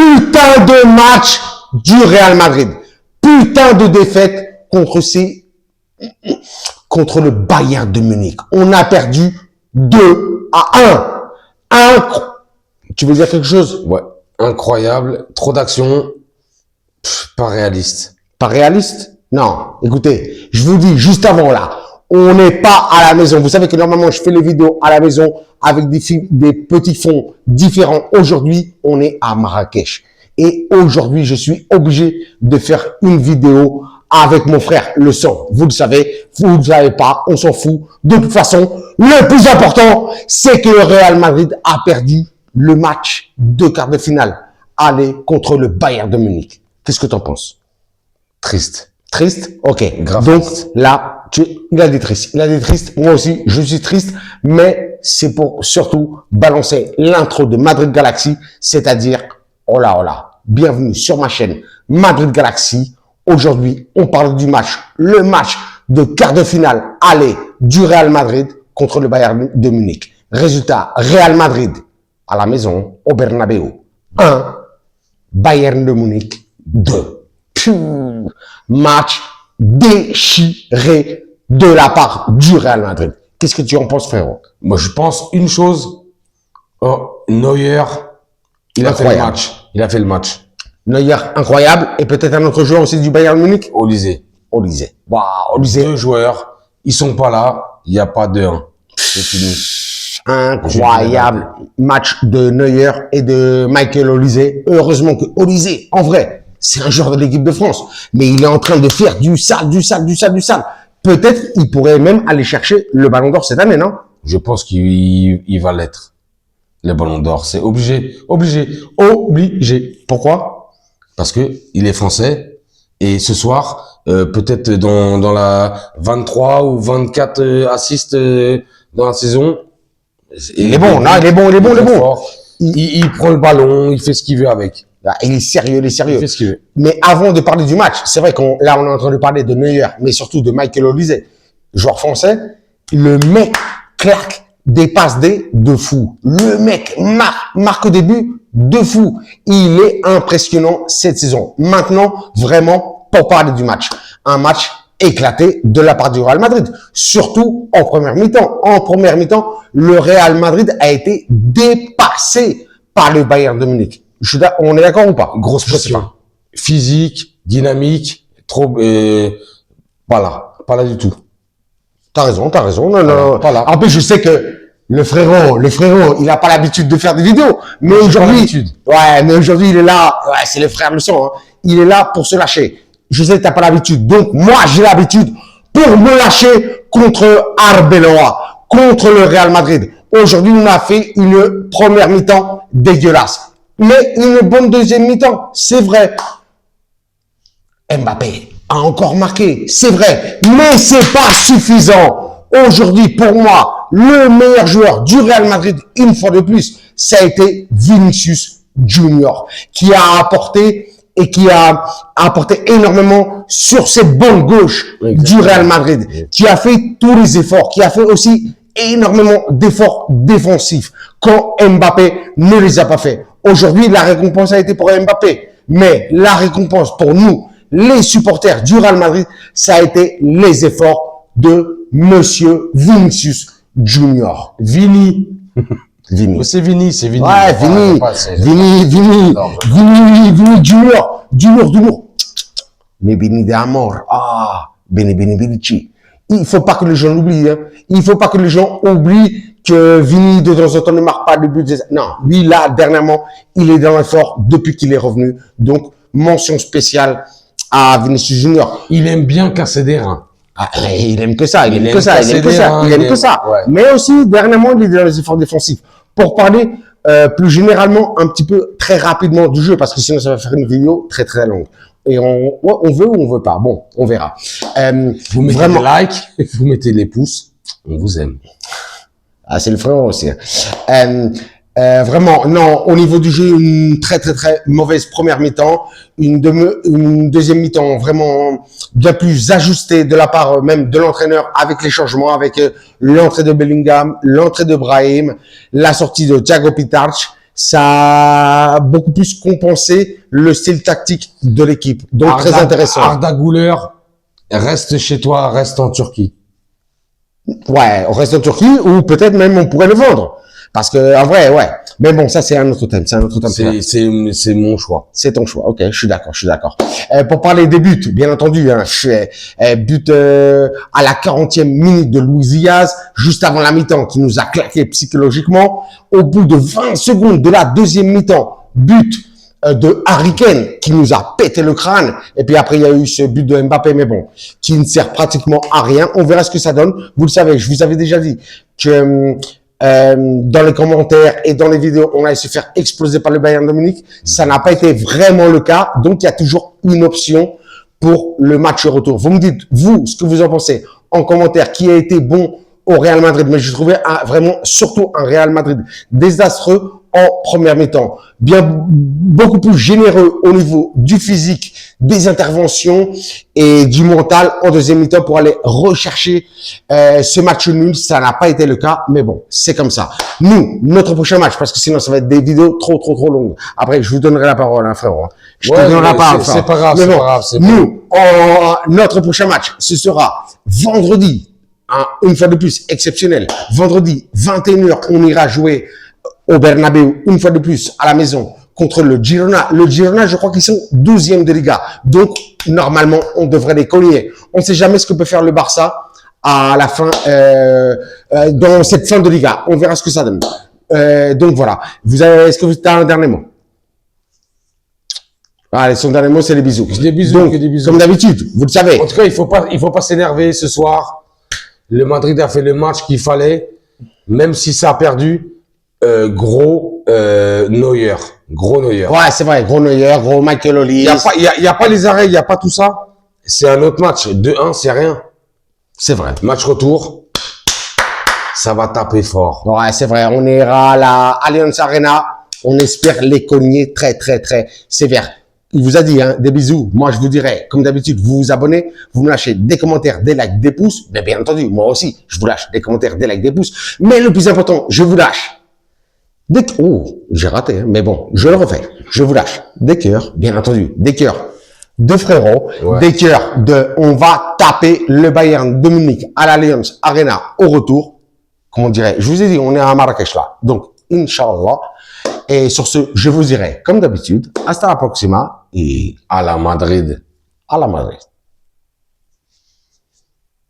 putain de match du Real Madrid. Putain de défaite contre le Bayern de Munich. On a perdu 2-1. Tu veux dire quelque chose? Ouais. Incroyable. Trop d'action. Pas réaliste. Pas réaliste? Non. Écoutez, je vous dis juste avant là, on n'est pas à la maison. Vous savez que normalement, je fais les vidéos à la maison avec des petits fonds différents. Aujourd'hui, on est à Marrakech. Et aujourd'hui, je suis obligé de faire une vidéo avec mon frère, le sang. Vous le savez, vous ne le savez pas, on s'en fout. De toute façon, le plus important, c'est que le Real Madrid a perdu le match de quart de finale. Aller contre le Bayern de Munich. Qu'est-ce que tu en penses? Triste. Triste? Ok. Grave. Donc là, il a des tristes. Il a des tristes. Moi aussi, je suis triste. Mais c'est pour surtout balancer l'intro de Madrid Galaxy. C'est-à-dire, oh là, bienvenue sur ma chaîne Madrid Galaxy. Aujourd'hui, on parle du match. Le match de quart de finale aller du Real Madrid contre le Bayern de Munich. Résultat, Real Madrid à la maison, au Bernabeu. 1. Bayern de Munich 2. Match déchiré de la part du Real Madrid. Qu'est-ce que tu en penses, frérot? Moi, je pense une chose. Oh, Neuer, il a fait le match. Il a fait le match. Neuer, incroyable. Et peut-être un autre joueur aussi du Bayern Munich? Olysée. Waouh, Olysée. 2 joueurs. Ils sont pas là. Il n'y a pas de 1. C'est fini. Incroyable match de Neuer et de Michael Olysée. Heureusement que Olysée, en vrai, c'est un joueur de l'équipe de France, mais il est en train de faire du sale. Peut-être il pourrait même aller chercher le Ballon d'Or cette année, non? Je pense qu'il va l'être. Le Ballon d'Or, c'est obligé. Pourquoi? Parce que il est français et ce soir, peut-être dans la 23 ou 24 assists dans la saison. Il est bon. Il prend le ballon, il fait ce qu'il veut avec. Il est sérieux. Il fait ce qu'il veut. Mais avant de parler du match, c'est vrai qu'on est en train de parler de Neuer, mais surtout de Michael Olysée, joueur français. Le mec claque des passes de fou. Le mec marque des buts de fou. Il est impressionnant cette saison. Maintenant, vraiment, pour parler du match. Un match éclaté de la part du Real Madrid. Surtout en première mi-temps. En première mi-temps, le Real Madrid a été dépassé par le Bayern de Munich. On est d'accord ou pas? Grosse pression. Physique, dynamique, trop, pas là du tout. T'as raison. Non. Pas là. En plus, je sais que le frérot, il a pas l'habitude de faire des vidéos. Mais aujourd'hui, il est là. Ouais, c'est le frère le sang, hein. Il est là pour se lâcher. Je sais que t'as pas l'habitude. Donc, moi, j'ai l'habitude pour me lâcher contre Arbeloa, contre le Real Madrid. Aujourd'hui, on a fait une première mi-temps dégueulasse. Mais une bonne deuxième mi-temps, c'est vrai. Mbappé a encore marqué, c'est vrai, mais c'est pas suffisant. Aujourd'hui, pour moi, le meilleur joueur du Real Madrid, une fois de plus, ça a été Vinicius Junior, qui a apporté énormément sur cette bande gauche du Real Madrid, qui a fait tous les efforts, qui a fait aussi énormément d'efforts défensifs quand Mbappé ne les a pas fait. Aujourd'hui, la récompense a été pour Mbappé, mais la récompense pour nous, les supporters du Real Madrid, ça a été les efforts de Monsieur Vinicius Junior. Vini. C'est Vini. Ouais, Vini Junior. Mais Vini d'amour. Beni. Il faut pas que les gens l'oublient, hein. Il faut pas que les gens oublient que Vini, de temps en temps, ne marque pas de but. Non, lui, là, dernièrement, il est dans l'effort depuis qu'il est revenu. Donc, mention spéciale à Vinicius Junior. Il aime bien casser des reins. Il aime que ça. Ouais. Mais aussi, dernièrement, il est dans les efforts défensifs. Pour parler plus généralement, un petit peu, très rapidement du jeu, parce que sinon, ça va faire une vidéo très, très longue. Et on veut ou on veut pas. Bon, on verra. Vous mettez vraiment des likes, vous mettez les pouces. On vous aime. C'est le frère aussi. Vraiment, non, au niveau du jeu, une très mauvaise première mi-temps, une deuxième mi-temps vraiment bien plus ajustée de la part même de l'entraîneur avec les changements, avec l'entrée de Bellingham, l'entrée de Brahim, la sortie de Thiago Pitach, ça a beaucoup plus compensé le style tactique de l'équipe. Donc, très intéressant. Arda Güler, reste chez toi, reste en Turquie. Ouais, on reste en Turquie ou peut-être même on pourrait le vendre. Parce que, en vrai, ouais. Mais bon, ça, c'est un autre thème. C'est un autre thème. C'est mon choix. C'est ton choix. Ok, je suis d'accord, je suis d'accord. Pour parler des buts, bien entendu, hein, but à la 40e minute de Luis Diaz, juste avant la mi-temps, qui nous a claqué psychologiquement. Au bout de 20 secondes de la deuxième mi-temps, but de Harry Kane qui nous a pété le crâne. Et puis après, il y a eu ce but de Mbappé, mais bon, qui ne sert pratiquement à rien. On verra ce que ça donne. Vous le savez, je vous avais déjà dit que dans les commentaires et dans les vidéos, on allait se faire exploser par le Bayern de Munich. Ça n'a pas été vraiment le cas. Donc, il y a toujours une option pour le match retour. Vous me dites, vous, ce que vous en pensez en commentaire, qui a été bon au Real Madrid. Mais je trouvais vraiment, surtout un Real Madrid désastreux en première mi-temps. Beaucoup plus généreux au niveau du physique, des interventions et du mental en deuxième mi-temps pour aller rechercher ce match nul. Ça n'a pas été le cas, mais bon, c'est comme ça. Nous, notre prochain match, parce que sinon ça va être des vidéos trop longues. Après, je vous donnerai la parole, hein, frérot. Je te donnerai la parole. C'est pas grave, mais c'est bon, pas grave. Nous, notre prochain match, ce sera vendredi. Une fois de plus, exceptionnel. Vendredi, 21h, on ira jouer au Bernabéu, une fois de plus, à la maison, contre le Girona. Le Girona, je crois qu'ils sont 12e de Liga. Donc, normalement, on devrait les cogner. On ne sait jamais ce que peut faire le Barça à la fin, dans cette fin de Liga. On verra ce que ça donne. Donc, voilà. Est-ce que vous avez un dernier mot? Allez, son dernier mot, c'est les bisous. Des bisous, donc, des bisous. comme d'habitude, vous le savez. En tout cas, il faut pas s'énerver ce soir. Le Madrid a fait le match qu'il fallait, même si ça a perdu. Gros Neuer. Gros Neuer. Ouais, c'est vrai. Gros Neuer, gros Michael Olise. Il y a pas les arrêts, il y a pas tout ça. C'est un autre match. 2-1, c'est rien. C'est vrai. Match retour. Ça va taper fort. Ouais, c'est vrai. On ira à la Allianz Arena. On espère les cogner très sévère. Il vous a dit, hein, des bisous. Moi, je vous dirais, comme d'habitude, vous vous abonnez, vous me lâchez des commentaires, des likes, des pouces. Mais bien entendu, moi aussi, je vous lâche des commentaires, des likes, des pouces. Mais le plus important, je vous lâche j'ai raté, hein, mais bon, je le refais. Je vous lâche des cœurs, bien entendu, des cœurs de frérots, des cœurs on va taper le Bayern de Munich à l'Allianz Arena au retour. Comment on dirait? Je vous ai dit, on est à Marrakech là. Donc, Inch'Allah. Et sur ce, je vous dirai, comme d'habitude, hasta la próxima et à la Madrid. à la Madrid.